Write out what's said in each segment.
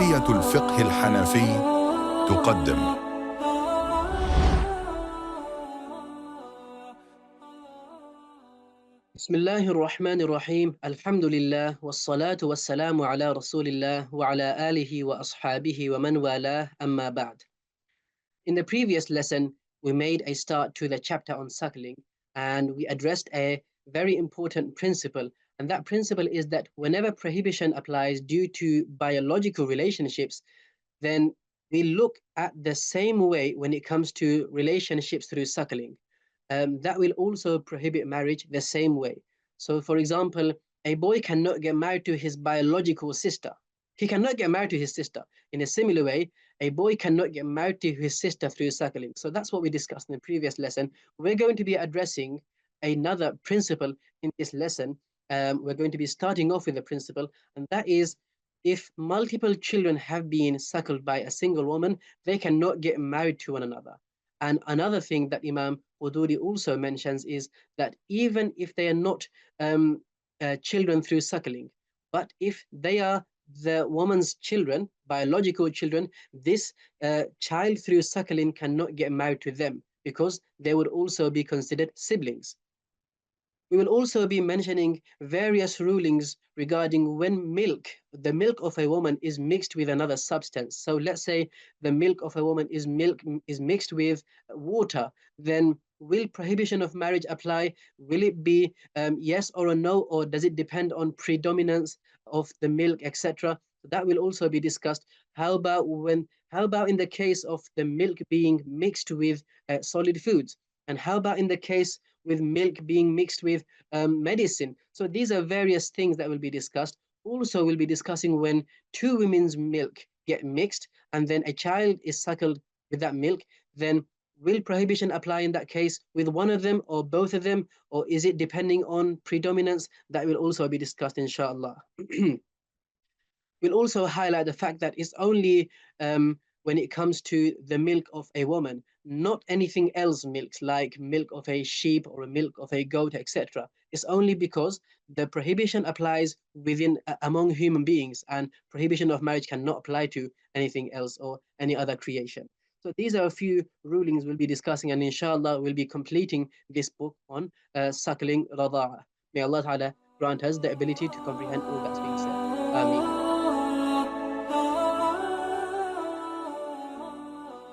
كلية الفقه الحنفي تقدم بسم الله الرحمن الرحيم الحمد لله والصلاة والسلام على رسول الله وعلى آله وأصحابه ومن والاه أما بعد. In the previous lesson, we made a start to the chapter on suckling, and we addressed a very important principle. And that principle is that whenever prohibition applies due to biological relationships, then we look at the same way when it comes to relationships through suckling. That will also prohibit marriage the same way. So, for example, a boy cannot get married to his biological sister. He cannot get married to his sister. In a similar way, a boy cannot get married to his sister through suckling. So that's what we discussed in the previous lesson. We're going to be addressing another principle in this lesson. We're going to be starting off with a principle, and that is if multiple children have been suckled by a single woman, they cannot get married to one another. And another thing that Imam Quduri also mentions is that even if they are not children through suckling, but if they are the woman's children, biological children, this child through suckling cannot get married to them because they would also be considered siblings. We will also be mentioning various rulings regarding when the milk of a woman is mixed with another substance. So let's say the milk of a woman is mixed with water, then will prohibition of marriage apply? Will it be yes or a no, or does it depend on predominance of the milk, etc.? That will also be discussed. How about in the case of the milk being mixed with solid foods? And how about in the case with milk being mixed with medicine? So these are various things that will be discussed. Also, we'll be discussing when two women's milk get mixed and then a child is suckled with that milk, then will prohibition apply in that case with one of them or both of them, or is it depending on predominance? That will also be discussed, inshallah. We'll also highlight the fact that it's only when it comes to the milk of a woman, not anything else milks, like milk of a sheep or a milk of a goat, etc. It's only because the prohibition applies within among human beings, and prohibition of marriage cannot apply to anything else or any other creation. So these are a few rulings we'll be discussing, and inshallah we'll be completing this book on suckling rada'ah. May Allah Ta'ala grant us the ability to comprehend all that's being said. Ameen.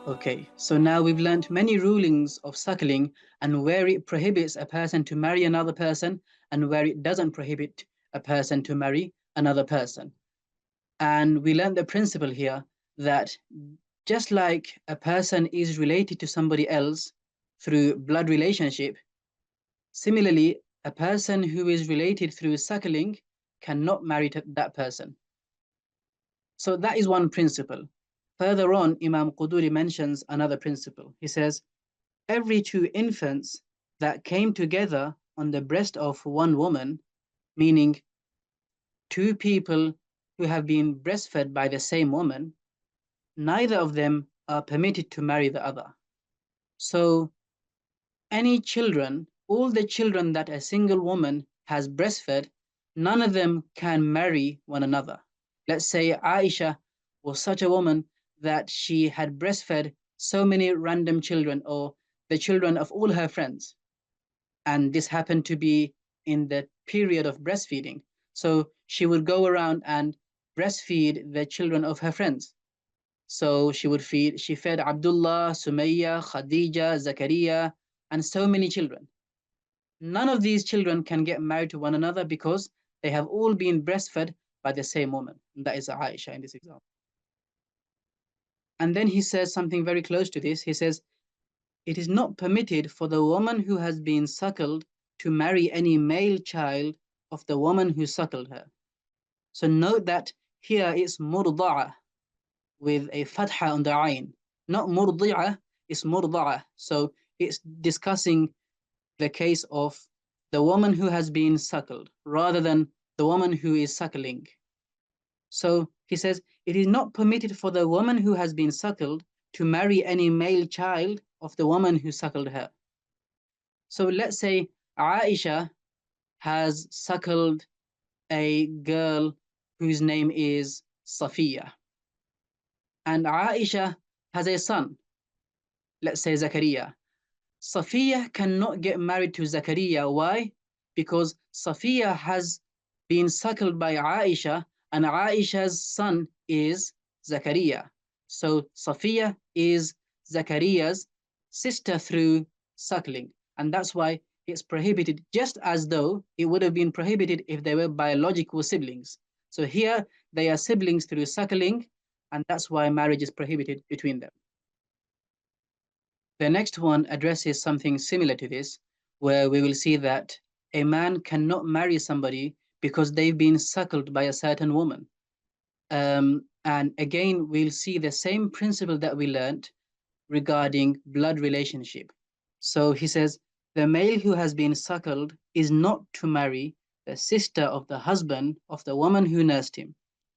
Okay, so now we've learned many rulings of suckling and where it prohibits a person to marry another person and where it doesn't prohibit a person to marry another person. And we learned the principle here that just like a person is related to somebody else through blood relationship, similarly, a person who is related through suckling cannot marry that person. So that is one principle. Further on, Imam Quduri mentions another principle. He says, every two infants that came together on the breast of one woman, meaning two people who have been breastfed by the same woman, neither of them are permitted to marry the other. So any children, all the children that a single woman has breastfed, none of them can marry one another. Let's say Aisha was such a woman that she had breastfed so many random children or the children of all her friends. And this happened to be in the period of breastfeeding. So she would go around and breastfeed the children of her friends. So she fed Abdullah, Sumayya, Khadija, Zakaria, and so many children. None of these children can get married to one another because they have all been breastfed by the same woman. And that is Aisha in this example. And then he says something very close to this. He says, it is not permitted for the woman who has been suckled to marry any male child of the woman who suckled her. So note that here it's murda'a with a fatha on the ayn. Not murdi'a, it's murda'a. So it's discussing the case of the woman who has been suckled rather than the woman who is suckling. So he says, it is not permitted for the woman who has been suckled to marry any male child of the woman who suckled her. So let's say Aisha has suckled a girl whose name is Safiya. and Aisha has a son, let's say Zakaria. Safiya cannot get married to Zakaria. Why? Because Safiya has been suckled by Aisha, and Aisha's son is Zakaria. So Safiya is Zakaria's sister through suckling, and that's why it's prohibited, just as though it would have been prohibited if they were biological siblings. So here they are siblings through suckling, and that's why marriage is prohibited between them. The next one addresses something similar to this, where we will see that a man cannot marry somebody because they've been suckled by a certain woman. And again, we'll see the same principle that we learned regarding blood relationship. So he says, the male who has been suckled is not to marry the sister of the husband of the woman who nursed him,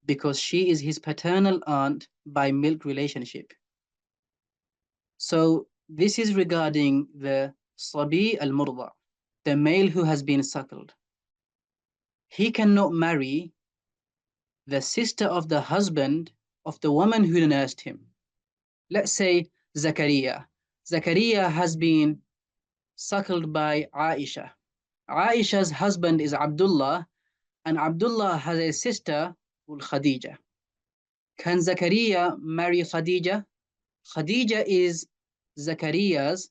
because she is his paternal aunt by milk relationship. So this is regarding the Sabi al-Murda, the male who has been suckled. He cannot marry the sister of the husband of the woman who nursed him. Let's say Zakaria. Zakaria has been suckled by Aisha. Aisha's husband is Abdullah, and Abdullah has a sister called Khadija. Can Zakaria marry Khadija? Khadija is Zakaria's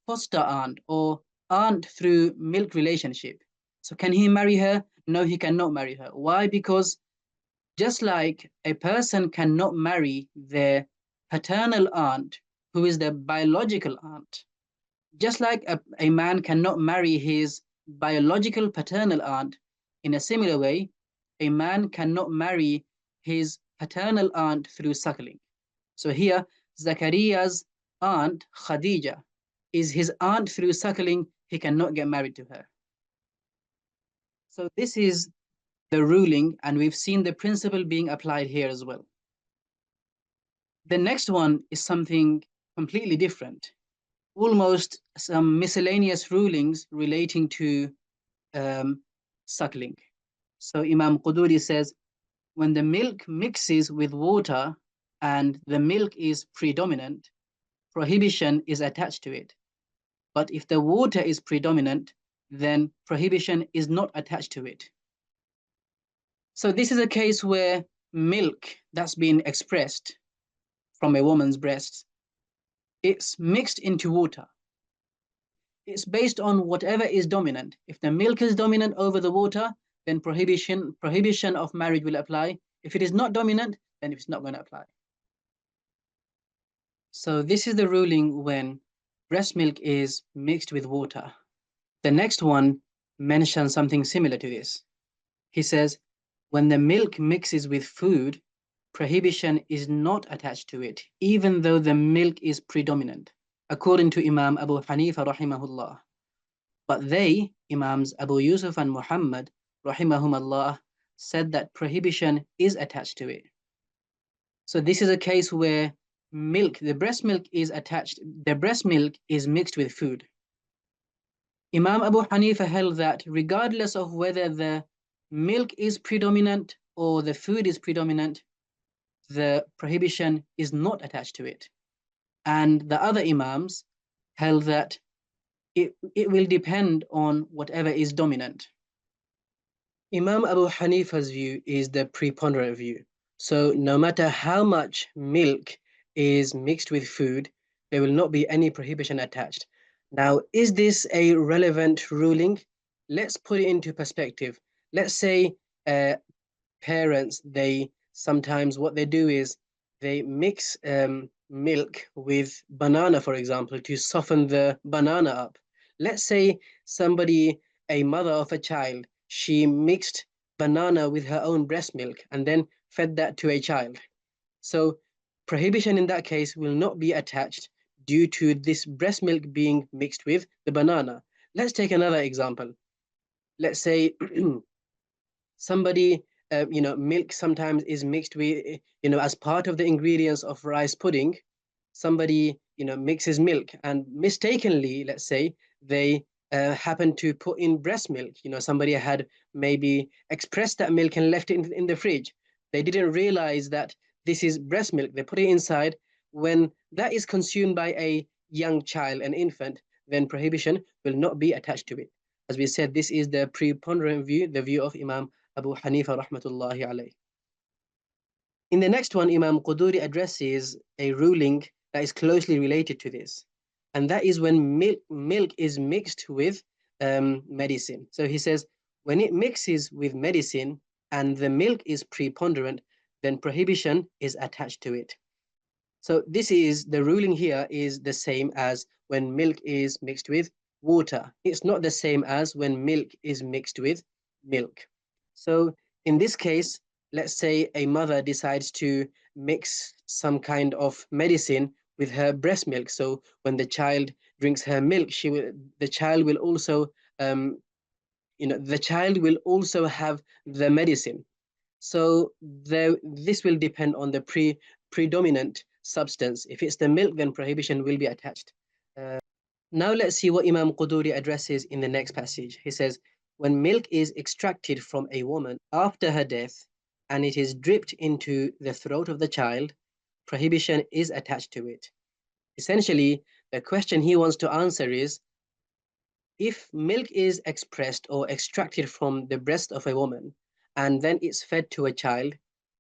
foster aunt or aunt through milk relationship. So can he marry her? No, he cannot marry her. Why? Because just like a person cannot marry their paternal aunt, who is their biological aunt, just like a man cannot marry his biological paternal aunt, in a similar way, a man cannot marry his paternal aunt through suckling. So here, Zakaria's aunt, Khadija, is his aunt through suckling. He cannot get married to her. So this is the ruling, and we've seen the principle being applied here as well. The next one is something completely different, almost some miscellaneous rulings relating to suckling. So Imam Quduri says, when the milk mixes with water and the milk is predominant, prohibition is attached to it. But if the water is predominant, then prohibition is not attached to it. So this is a case where milk that's been expressed from a woman's breast, it's mixed into water. It's based on whatever is dominant. If the milk is dominant over the water, then prohibition of marriage will apply. If it is not dominant, then it's not going to apply. So this is the ruling when breast milk is mixed with water. The next one mentions something similar to this. He says, when the milk mixes with food, prohibition is not attached to it, even though the milk is predominant, according to Imam Abu Hanifa rahimahullah. But they, Imams Abu Yusuf and Muhammad rahimahumullah, said that prohibition is attached to it. So this is a case where milk, the breast milk is attached, the breast milk is mixed with food. Imam Abu Hanifa held that regardless of whether the milk is predominant or the food is predominant, the prohibition is not attached to it. And the other Imams held that it will depend on whatever is dominant. Imam Abu Hanifa's view is the preponderant view. So no matter how much milk is mixed with food, there will not be any prohibition attached. Now, is this a relevant ruling? Let's put it into perspective. Let's say parents, they sometimes what they do is they mix milk with banana, for example, to soften the banana up. Let's say somebody, a mother of a child, she mixed banana with her own breast milk and then fed that to a child. So prohibition in that case will not be attached due to this breast milk being mixed with the banana. Let's take another example. Let's say somebody, milk sometimes is mixed with, as part of the ingredients of rice pudding. Somebody, mixes milk and mistakenly, let's say, they happen to put in breast milk. Somebody had maybe expressed that milk and left it in the fridge. They didn't realize that this is breast milk, they put it inside, when that is consumed by a young child, an infant, then prohibition will not be attached to it. As we said, this is the preponderant view, the view of Imam Abu Hanifa rahmatullahi alayh. In the next one, Imam Quduri addresses a ruling that is closely related to this, and that is when milk is mixed with medicine. So he says, when it mixes with medicine and the milk is preponderant, then prohibition is attached to it. So this is the ruling here is the same as when milk is mixed with water. It's not the same as when milk is mixed with milk. So in this case, let's say a mother decides to mix some kind of medicine with her breast milk. So when the child drinks her milk, the child will also the child will also have the medicine. So this will depend on the predominant substance. If it's the milk, then prohibition will be attached. Now let's see what Imam Quduri addresses in the next passage. He says, when milk is extracted from a woman after her death and it is dripped into the throat of the child, prohibition is attached to it. Essentially, the question he wants to answer is, if milk is expressed or extracted from the breast of a woman and then it's fed to a child,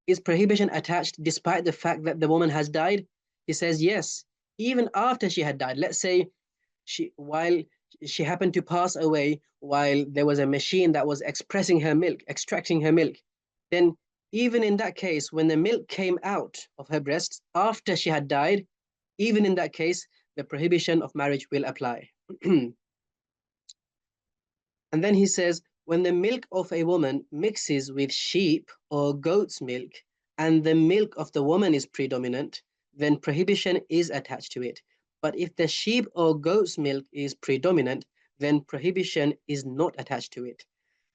is prohibition attached despite the fact that the woman has died? He says yes, even after she had died. Let's say while she happened to pass away while there was a machine that was expressing her milk, extracting her milk, then even in that case, when the milk came out of her breasts after she had died, even in that case, the prohibition of marriage will apply. And then he says, when the milk of a woman mixes with sheep or goat's milk, and the milk of the woman is predominant, then prohibition is attached to it. But if the sheep or goat's milk is predominant, then prohibition is not attached to it.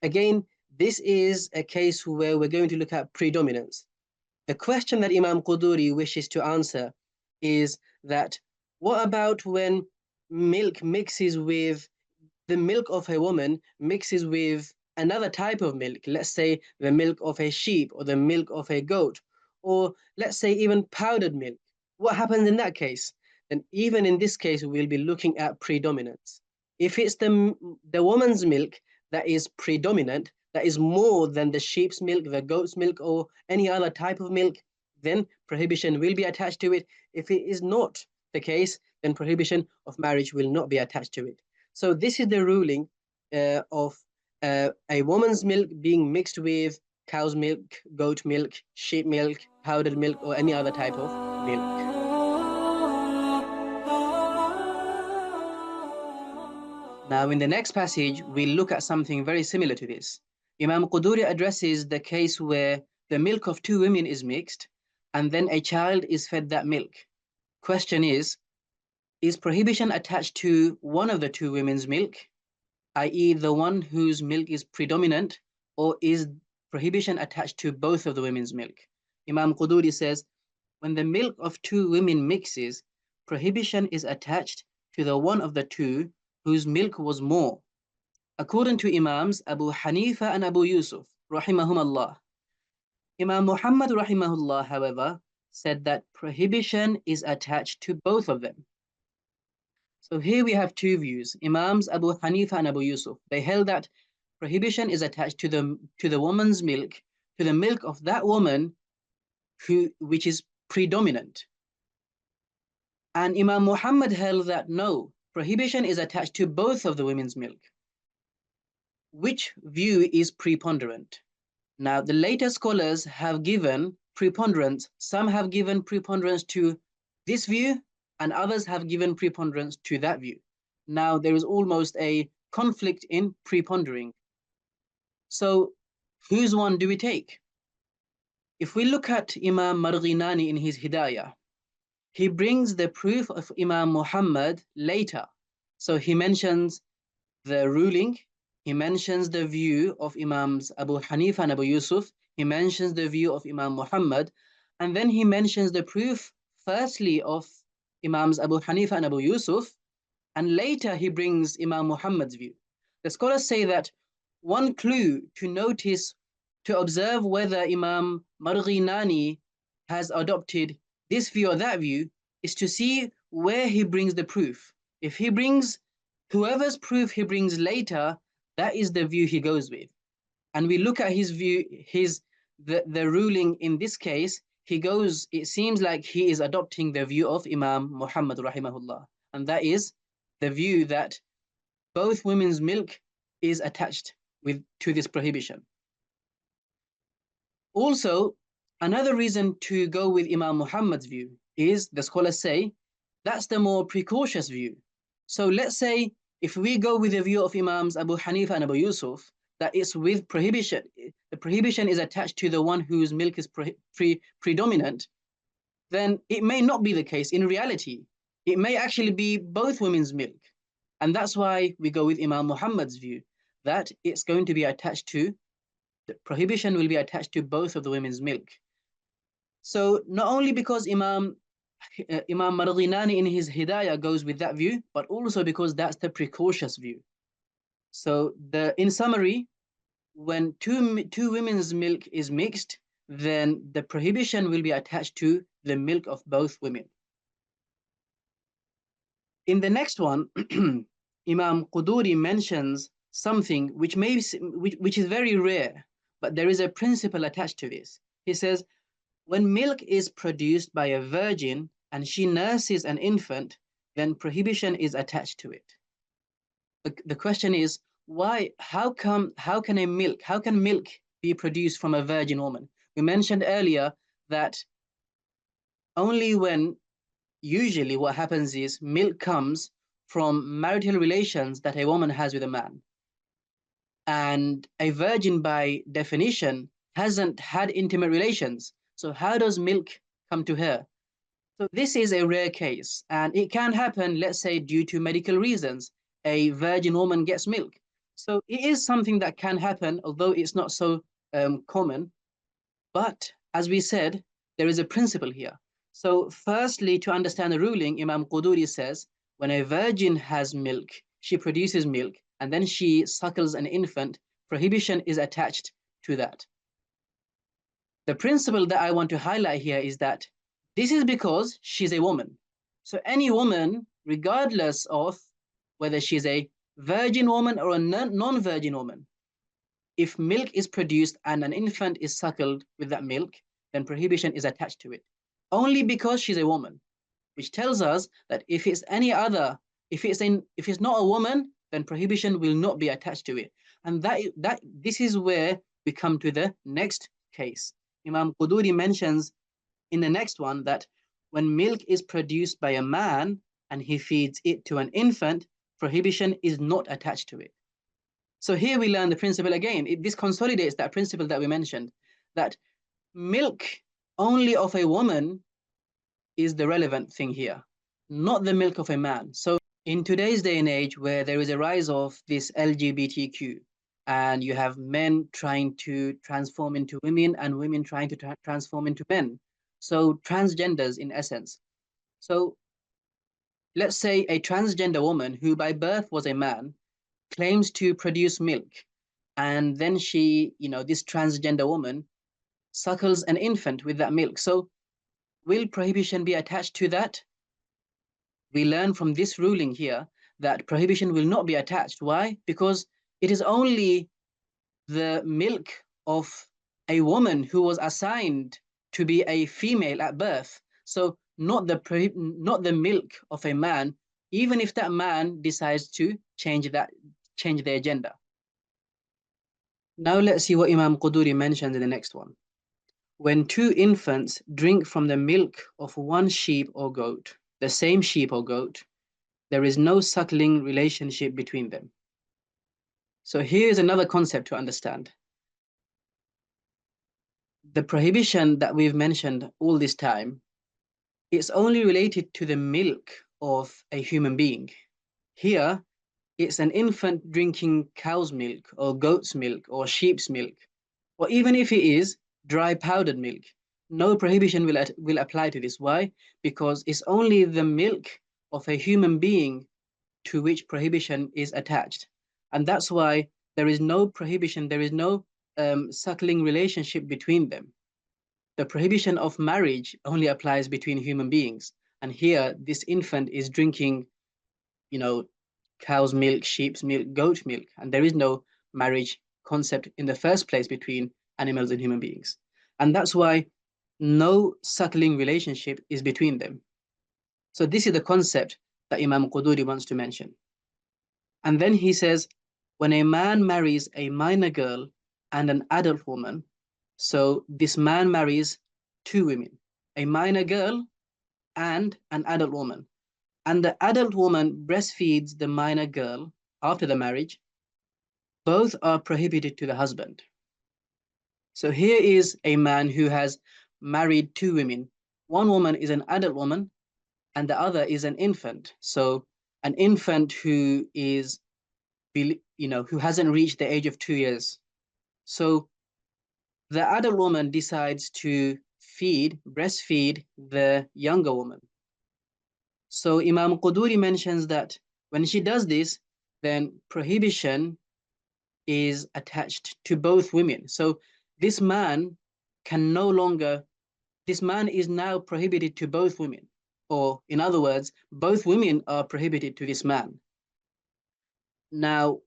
Again, this is a case where we're going to look at predominance. The question that Imam Quduri wishes to answer is that, what about when milk mixes with the milk of a woman mixes with another type of milk, let's say the milk of a sheep or the milk of a goat, or let's say even powdered milk? What happens in that case? Then even in this case, we'll be looking at predominance. If it's the woman's milk that is predominant, that is more than the sheep's milk, the goat's milk, or any other type of milk, then prohibition will be attached to it. If it is not the case, then prohibition of marriage will not be attached to it. So this is the ruling of a woman's milk being mixed with cow's milk, goat milk, sheep milk, powdered milk, or any other type of milk. Now, in the next passage, we'll look at something very similar to this. Imam Quduri addresses the case where the milk of two women is mixed, and then a child is fed that milk. Question is prohibition attached to one of the two women's milk, i.e. the one whose milk is predominant, or is prohibition attached to both of the women's milk? Imam Quduri says, when the milk of two women mixes, prohibition is attached to the one of the two whose milk was more. According to Imams Abu Hanifa and Abu Yusuf, rahimahumallah, Imam Muhammad rahimahullah, however, said that prohibition is attached to both of them. So here we have two views, Imams Abu Hanifa and Abu Yusuf. They held that prohibition is attached to the woman's milk, to the milk of that woman which is predominant. And Imam Muhammad held that no, prohibition is attached to both of the women's milk. Which view is preponderant? Now, the later scholars have given preponderance. Some have given preponderance to this view, and others have given preponderance to that view. Now, there is almost a conflict in prepondering. So, whose one do we take? If we look at Imam Marghinani in his Hidayah, he brings the proof of Imam Muhammad later. So he mentions the ruling, he mentions the view of Imams Abu Hanifa and Abu Yusuf, he mentions the view of Imam Muhammad, and then he mentions the proof firstly of Imams Abu Hanifa and Abu Yusuf, and later he brings Imam Muhammad's view. The scholars say that one clue to notice, to observe whether Imam Marghinani has adopted this view or that view is to see where he brings the proof. If he brings whoever's proof he brings later, that is the view he goes with. And we look at his view, the ruling in this case, it seems like he is adopting the view of Imam Muhammad rahimahullah. And that is the view that both women's milk is attached to this prohibition. Also, another reason to go with Imam Muhammad's view is, the scholars say, that's the more precautious view. So let's say if we go with the view of Imams Abu Hanifa and Abu Yusuf, that is with prohibition, the prohibition is attached to the one whose milk is predominant, then it may not be the case. In reality, it may actually be both women's milk. And that's why we go with Imam Muhammad's view, that it's going to be attached to, the prohibition will be attached to both of the women's milk. So not only because Imam Marghinani in his Hidayah goes with that view, but also because that's the precautious view. So in summary, when two women's milk is mixed, then the prohibition will be attached to the milk of both women. In the next one, Imam Quduri mentions something which is very rare, but there is a principle attached to this. He says, when milk is produced by a virgin and she nurses an infant, then prohibition is attached to it. The question is, why? How can milk be produced from a virgin woman? We mentioned earlier that usually what happens is milk comes from marital relations that a woman has with a man. And a virgin, by definition, hasn't had intimate relations. So how does milk come to her? So this is a rare case, and it can happen, let's say, due to medical reasons. A virgin woman gets milk. So it is something that can happen, although it's not so common. But as we said, there is a principle here. So firstly, to understand the ruling, Imam Quduri says, when a virgin has milk, she produces milk, and then she suckles an infant, prohibition is attached to that. The principle that I want to highlight here is that this is because she's a woman. So any woman, regardless of whether she's a virgin woman or a non-virgin woman, if milk is produced and an infant is suckled with that milk, then prohibition is attached to it. Only because she's a woman, which tells us that if it's not a woman, then prohibition will not be attached to it. And this is where we come to the next case. Imam Quduri mentions in the next one that when milk is produced by a man and he feeds it to an infant, prohibition is not attached to it. So here we learn the principle again. This consolidates that principle that we mentioned, that milk only of a woman is the relevant thing here, not the milk of a man. So in today's day and age, where there is a rise of this LGBTQ, and you have men trying to transform into women and women trying to transform into men, so transgenders in essence. So let's say a transgender woman who by birth was a man claims to produce milk, and then this transgender woman suckles an infant with that milk. So will prohibition be attached to that? We learn from this ruling here that prohibition will not be attached. Why? Because it is only the milk of a woman who was assigned to be a female at birth. So not the milk of a man, even if that man decides to change their gender. Now let's see what Imam Quduri mentions in the next one. When two infants drink from the milk of one sheep or goat, the same sheep or goat, there is no suckling relationship between them. So here's another concept to understand. The prohibition that we've mentioned all this time, it's only related to the milk of a human being. Here, it's an infant drinking cow's milk or goat's milk or sheep's milk, or even if it is dry powdered milk, no prohibition will apply to this. Why? Because it's only the milk of a human being to which prohibition is attached. And that's why there is no prohibition, there is no suckling relationship between them. the prohibition of marriage only applies between human beings. And here, this infant is drinking, cow's milk, sheep's milk, goat milk, and there is no marriage concept in the first place between animals and human beings. And that's why no suckling relationship is between them. So this is the concept that Imam Quduri wants to mention. And then he says, when a man marries a minor girl and an adult woman, so this man marries two women, a minor girl and an adult woman, and the adult woman breastfeeds the minor girl after the marriage, both are prohibited to the husband. So here is a man who has married two women. One woman is an adult woman and the other is an infant. So an infant who is, who hasn't reached the age of 2 years. So the adult woman decides to breastfeed the younger woman. So Imam Quduri mentions that when she does this, then prohibition is attached to both women. So this man is now prohibited to both women. Or in other words, both women are prohibited to this man. Now,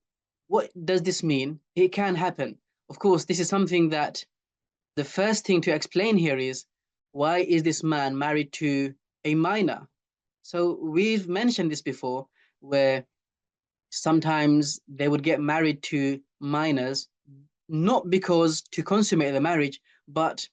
what does this mean? It can happen. Of course, this is something that the first thing to explain here is, why is this man married to a minor? So we've mentioned this before, where sometimes they would get married to minors, not because to consummate the marriage, but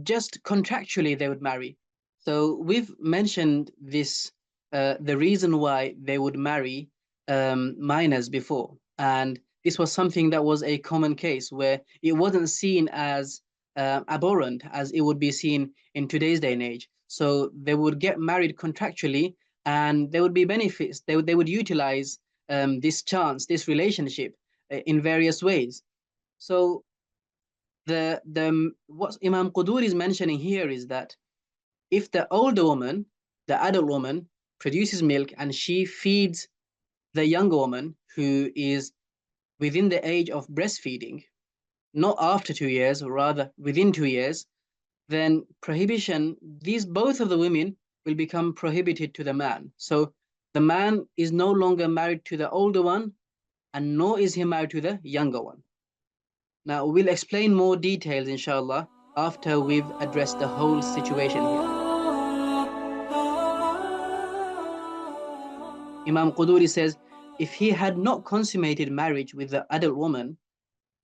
just contractually they would marry. So we've mentioned this, the reason why they would marry minors before, and this was something that was a common case where it wasn't seen as abhorrent as it would be seen in today's day and age. So they would get married contractually, and there would be benefits. They would utilize this chance, this relationship, in various ways. So what Imam Quduri is mentioning here is that if the older woman, the adult woman, produces milk and she feeds the younger woman who is within the age of breastfeeding, not after 2 years, or rather within 2 years, then both of the women will become prohibited to the man. So the man is no longer married to the older one, and nor is he married to the younger one. Now, we'll explain more details, inshallah, after we've addressed the whole situation here. Imam Quduri says, if he had not consummated marriage with the adult woman,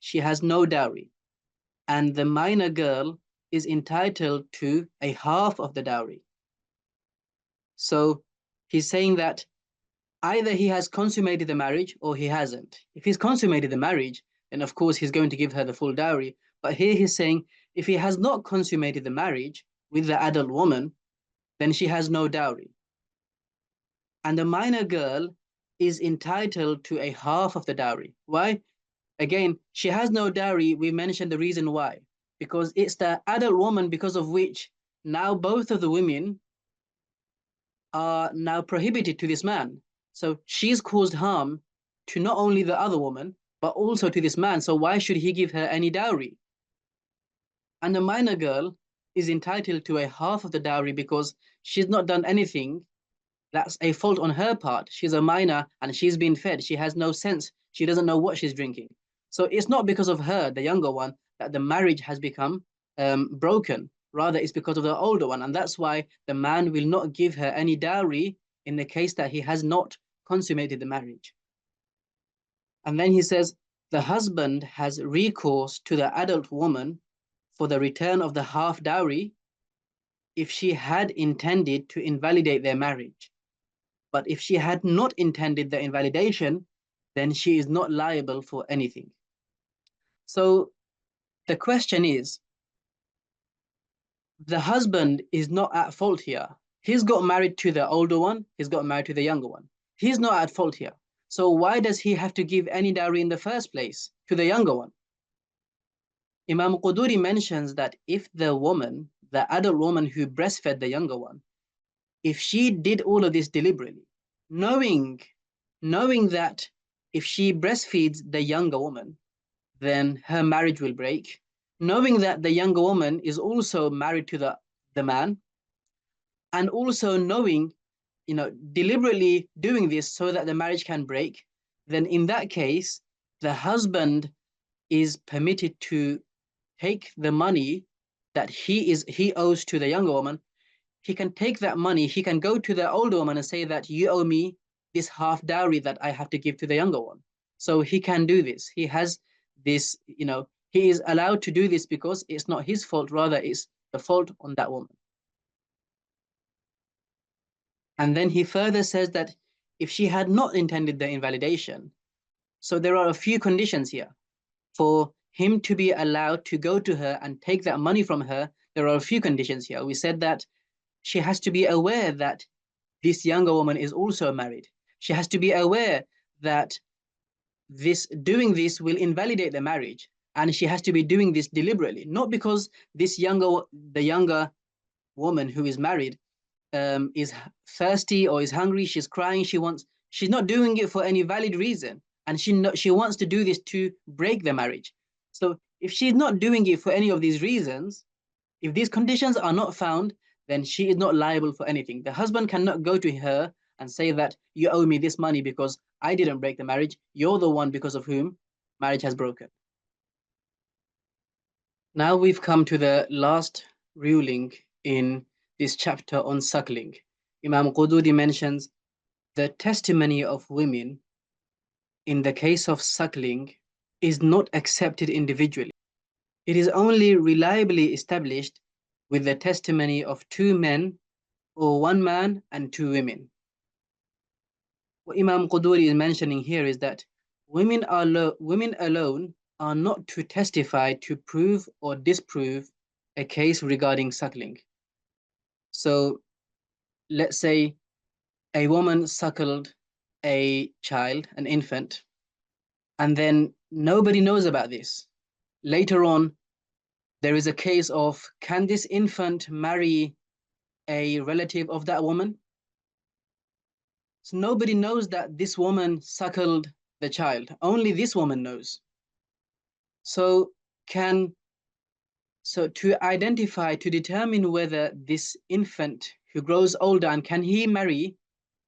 she has no dowry, and the minor girl is entitled to a half of the dowry. So he's saying that either he has consummated the marriage or he hasn't. If he's consummated the marriage, then of course he's going to give her the full dowry. But here he's saying, if he has not consummated the marriage with the adult woman, then she has no dowry. And the minor girl is entitled to a half of the dowry. Why? Again, she has no dowry. We mentioned the reason why. Because it's the adult woman because of which now both of the women are now prohibited to this man. So she's caused harm to not only the other woman, but also to this man. So why should he give her any dowry? And the minor girl is entitled to a half of the dowry because she's not done anything that's a fault on her part. She's a minor and she's been fed. She has no sense. She doesn't know what she's drinking. So it's not because of her, the younger one, that the marriage has become broken. Rather, it's because of the older one. And that's why the man will not give her any dowry in the case that he has not consummated the marriage. And then he says, the husband has recourse to the adult woman for the return of the half dowry if she had intended to invalidate their marriage. But if she had not intended the invalidation, then she is not liable for anything. So the question is, the husband is not at fault here. He's got married to the older one. He's got married to the younger one. He's not at fault here. So why does he have to give any dowry in the first place to the younger one? Imam Quduri mentions that if the woman, the adult woman who breastfed the younger one, if she did all of this deliberately, knowing that if she breastfeeds the younger woman, then her marriage will break, knowing that the younger woman is also married to the man, and also knowing, deliberately doing this so that the marriage can break, then in that case, the husband is permitted to take the money that he owes to the younger woman. He can take that money, he can go to the older woman and say that you owe me this half dowry that I have to give to the younger one. So he can do this. He has this, he is allowed to do this because it's not his fault, rather it's the fault on that woman. And then he further says that if she had not intended the invalidation, so there are a few conditions here. For him to be allowed to go to her and take that money from her, there are a few conditions here. We said that she has to be aware that this younger woman is also married. She has to be aware that doing this will invalidate the marriage, and she has to be doing this deliberately, not because the younger woman who is married is thirsty or is hungry, she's crying, she's not doing it for any valid reason, and she wants to do this to break the marriage. So if she's not doing it for any of these reasons, if these conditions are not found, then she is not liable for anything. The husband cannot go to her and say that you owe me this money because I didn't break the marriage, you're the one because of whom marriage has broken. Now we've come to the last ruling in this chapter on suckling. Imam Qududi mentions the testimony of women in the case of suckling is not accepted individually. It is only reliably established with the testimony of two men or one man and two women. What Imam Quduri is mentioning here is that women alone are not to testify to prove or disprove a case regarding suckling. So let's say a woman suckled a child, an infant, and then nobody knows about this. Later on, there is a case of, can this infant marry a relative of that woman? So nobody knows that this woman suckled the child. Only this woman knows. So to identify, to determine whether this infant who grows older, and can he marry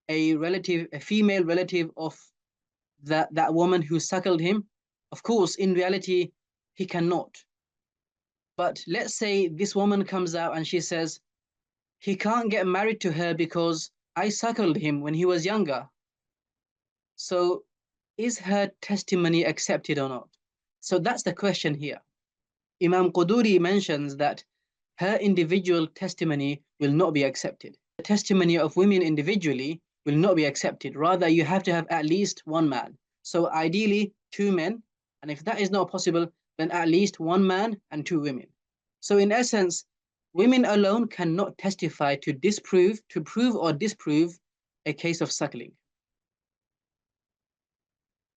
a relative, a female relative of that woman who suckled him? Of course, in reality, he cannot. But let's say this woman comes out and she says, he can't get married to her because I suckled him when he was younger. So is her testimony accepted or not? So that's the question here. Imam Quduri mentions that her individual testimony will not be accepted. The testimony of women individually will not be accepted. Rather, you have to have at least one man. So ideally, two men. And if that is not possible, then at least one man and two women. So in essence, women alone cannot testify to prove or disprove a case of suckling.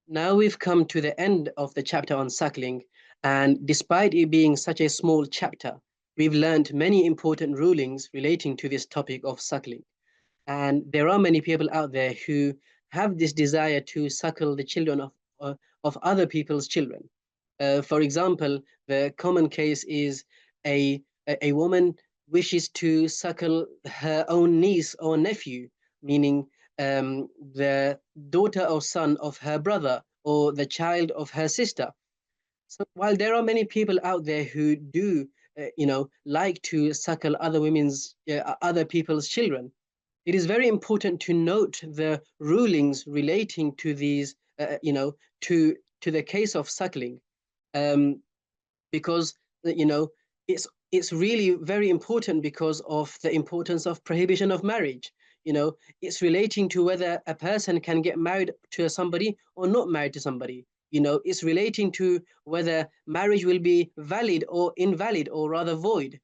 Now we've come to the end of the chapter on suckling, and despite it being such a small chapter, we've learned many important rulings relating to this topic of suckling. And there are many people out there who have this desire to suckle the children of other people's children. For example, the common case is a woman wishes to suckle her own niece or nephew, meaning the daughter or son of her brother or the child of her sister. So while there are many people out there who do, like to suckle other people's children, it is very important to note the rulings relating to these, to the case of suckling, because it's really very important because of the importance of prohibition of marriage. It's relating to whether a person can get married to somebody or not married to somebody. It's relating to whether marriage will be valid or invalid or rather void.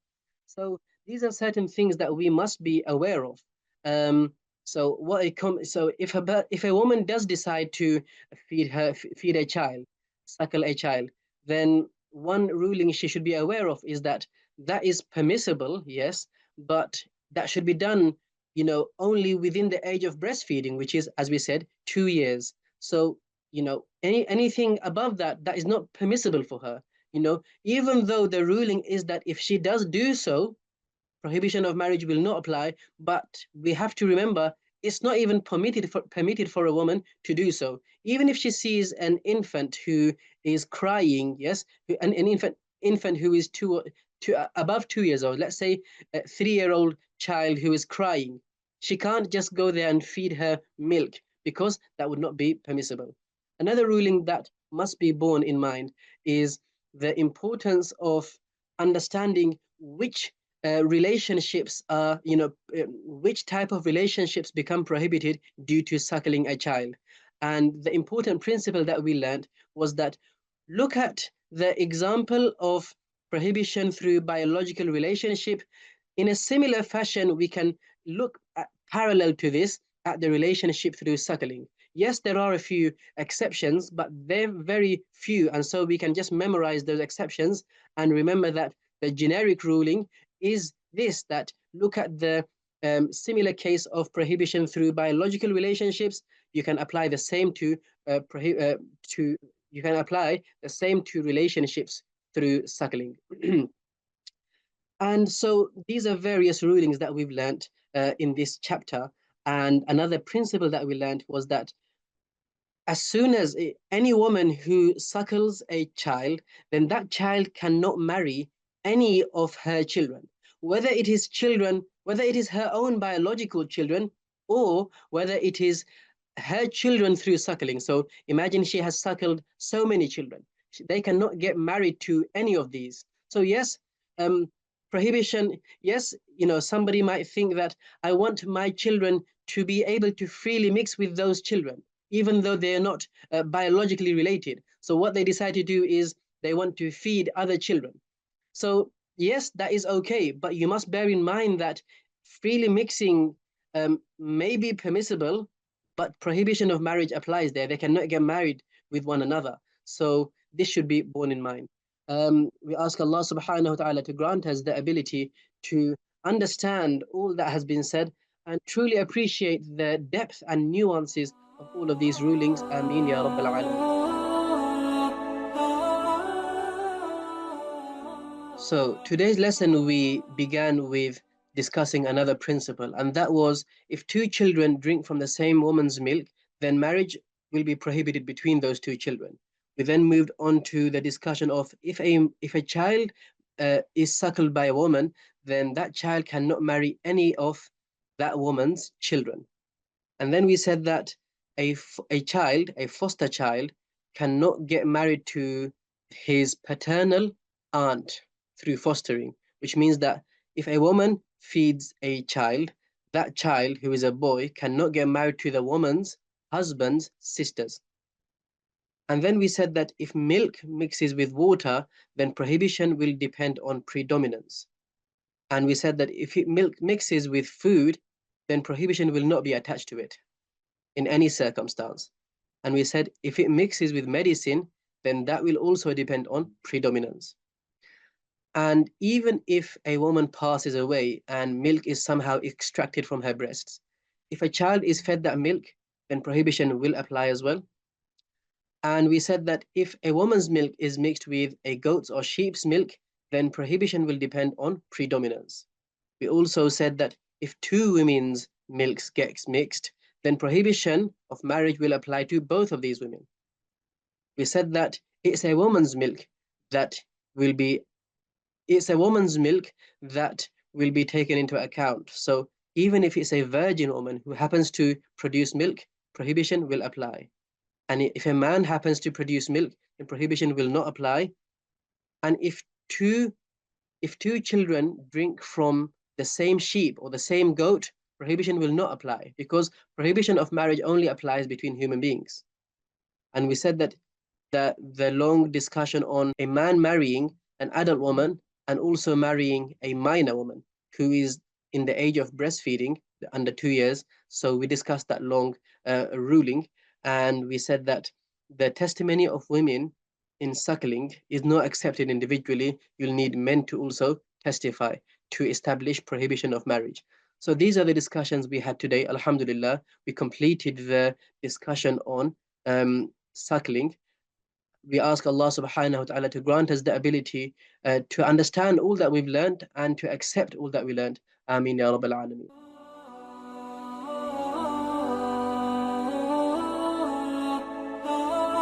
So these are certain things that we must be aware of. So if a woman does decide to feed a child, suckle a child, then one ruling she should be aware of is that is permissible, yes, but that should be done, only within the age of breastfeeding, which is, as we said, 2 years. So, anything above that is not permissible for her. even though the ruling is that if she does do so, prohibition of marriage will not apply, but we have to remember it's not even permitted for a woman to do so. Even if she sees an infant who is crying, yes, an infant who is above 2 years old, let's say a 3-year-old child who is crying, she can't just go there and feed her milk because that would not be permissible. Another ruling that must be borne in mind is the importance of understanding which relationships are, which type of relationships become prohibited due to suckling a child. And the important principle that we learned was that look at the example of prohibition through biological relationship. In a similar fashion, we can look at parallel to this at the relationship through suckling. Yes, there are a few exceptions, but they're very few. And so we can just memorize those exceptions and remember that the generic ruling is this, that look at the similar case of prohibition through biological relationships. You can apply the same to you can apply the same to relationships through suckling. And so these are various rulings that we've learned in this chapter. And another principle that we learned was that as soon as any woman who suckles a child, then that child cannot marry any of her children, whether it is her own biological children, or whether it is her children through suckling. So imagine she has suckled so many children. They cannot get married to any of these. So yes, prohibition, yes, somebody might think that I want my children to be able to freely mix with those children, even though they're not biologically related. So what they decide to do is they want to feed other children. So yes, that is okay, but you must bear in mind that freely mixing may be permissible, but prohibition of marriage applies there. They cannot get married with one another. So this should be borne in mind. We ask Allah subhanahu wa ta'ala to grant us the ability to understand all that has been said and truly appreciate the depth and nuances of all of these rulings. Ameen ya Rabbal Alameen. So today's lesson, we began with discussing another principle, and that was if two children drink from the same woman's milk, then marriage will be prohibited between those two children. We then moved on to the discussion of if a child is suckled by a woman, then that child cannot marry any of that woman's children. And then we said that a foster child, cannot get married to his paternal aunt through fostering, which means that if a woman feeds a child, that child, who is a boy, cannot get married to the woman's husband's sisters. And then we said that if milk mixes with water, then prohibition will depend on predominance. And we said that if milk mixes with food, then prohibition will not be attached to it in any circumstance. And we said if it mixes with medicine, then that will also depend on predominance. And even if a woman passes away and milk is somehow extracted from her breasts, if a child is fed that milk, then prohibition will apply as well. And we said that if a woman's milk is mixed with a goat's or sheep's milk, then prohibition will depend on predominance. We also said that if two women's milks gets mixed, then prohibition of marriage will apply to both of these women. We said that it's a woman's milk that will be taken into account. So even if it's a virgin woman who happens to produce milk, prohibition will apply. And if a man happens to produce milk, then prohibition will not apply. And if two children drink from the same sheep or the same goat, prohibition will not apply, because prohibition of marriage only applies between human beings. And we said that the long discussion on a man marrying an adult woman and also marrying a minor woman who is in the age of breastfeeding, under 2 years. So we discussed that long ruling, and we said that the testimony of women in suckling is not accepted individually. You'll need men to also testify to establish prohibition of marriage. So these are the discussions we had today. Alhamdulillah, we completed the discussion on suckling. we ask Allah subhanahu wa ta'ala to grant us the ability to understand all that we've learned and to accept all that we learned. Ameen ya Rabbal Alameen.